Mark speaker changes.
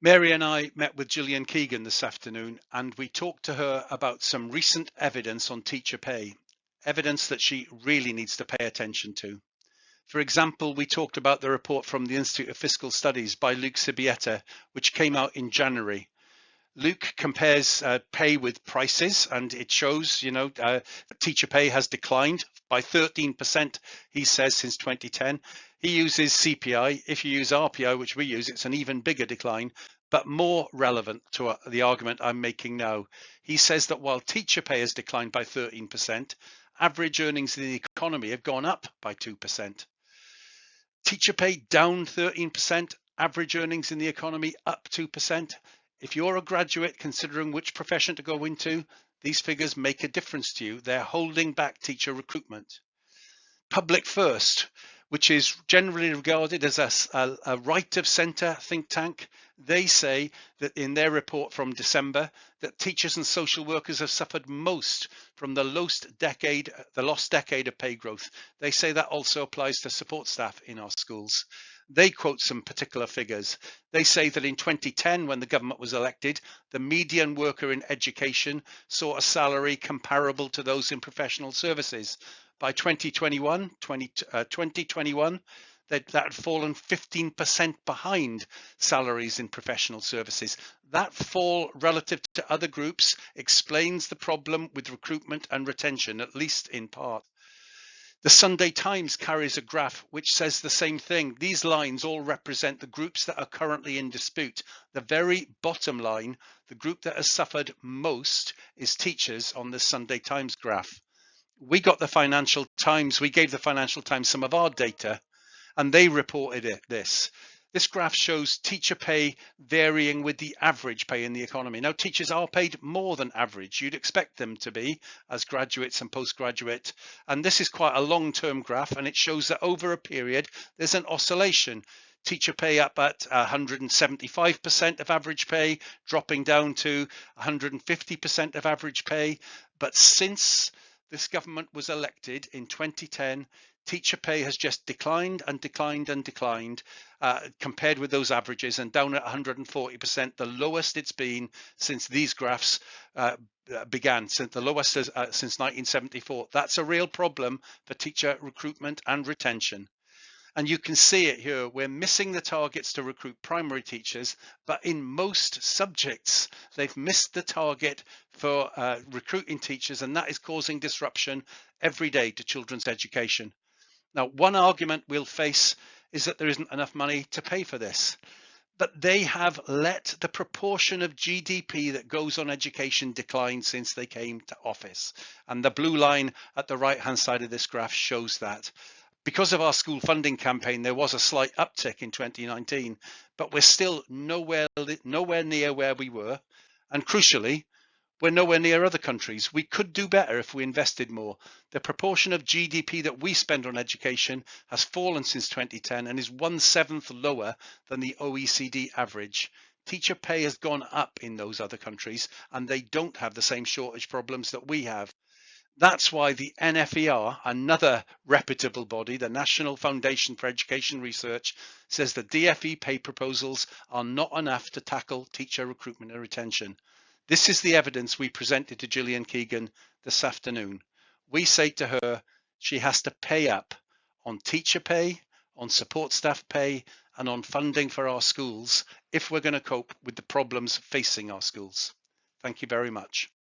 Speaker 1: Mary and I met with Gillian Keegan this afternoon, and we talked to her about some recent evidence on teacher pay, evidence that she really needs to pay attention to. For example, we talked about the report from the Institute of Fiscal Studies by Luke Sibieta, which came out in January. Luke compares pay with prices, and it shows, teacher pay has declined by 13%, he says, since 2010. He uses CPI. If you use RPI, which we use, it's an even bigger decline, but more relevant to the argument I'm making now. He says that while teacher pay has declined by 13%, average earnings in the economy have gone up by 2%. Teacher pay down 13%, average earnings in the economy up 2%. If you're a graduate considering which profession to go into, these figures make a difference to you. They're holding back teacher recruitment. Public First, which is generally regarded as a right of centre think tank, they say that in their report from December that teachers and social workers have suffered most from the lost decade of pay growth. They say that also applies to support staff in our schools. They quote some particular figures. They say that in 2010, when the government was elected, the median worker in education saw a salary comparable to those in professional services. By 2021, that had fallen 15% behind salaries in professional services. That fall relative to other groups explains the problem with recruitment and retention, at least in part. The Sunday Times carries a graph which says the same thing. These lines all represent the groups that are currently in dispute. The very bottom line, the group that has suffered most, is teachers on the Sunday Times graph. We gave the Financial Times some of our data, and they reported this. This graph shows teacher pay varying with the average pay in the economy. Now, teachers are paid more than average. You'd expect them to be as graduates and postgraduate. And this is quite a long-term graph, and it shows that over a period, there's an oscillation. Teacher pay up at 175% of average pay, dropping down to 150% of average pay. But since this government was elected in 2010, teacher pay has just declined and declined and declined compared with those averages, and down at 140%, the lowest it's been since these graphs began, since the lowest since 1974. That's a real problem for teacher recruitment and retention. And you can see it here. We're missing the targets to recruit primary teachers, but in most subjects, they've missed the target for recruiting teachers, and that is causing disruption every day to children's education. Now, one argument we'll face is that there isn't enough money to pay for this, but they have let the proportion of GDP that goes on education decline since they came to office. And the blue line at the right-hand side of this graph shows that. Because of our school funding campaign, there was a slight uptick in 2019, but we're still nowhere near where we were. And crucially, we're nowhere near other countries. We could do better if we invested more. The proportion of GDP that we spend on education has fallen since 2010 and is 1/7 lower than the OECD average. Teacher pay has gone up in those other countries, and they don't have the same shortage problems that we have. That's why the NFER, another reputable body, the National Foundation for Education Research, says the DFE pay proposals are not enough to tackle teacher recruitment and retention. This is the evidence we presented to Gillian Keegan this afternoon. We say to her, she has to pay up on teacher pay, on support staff pay, and on funding for our schools if we're going to cope with the problems facing our schools. Thank you very much.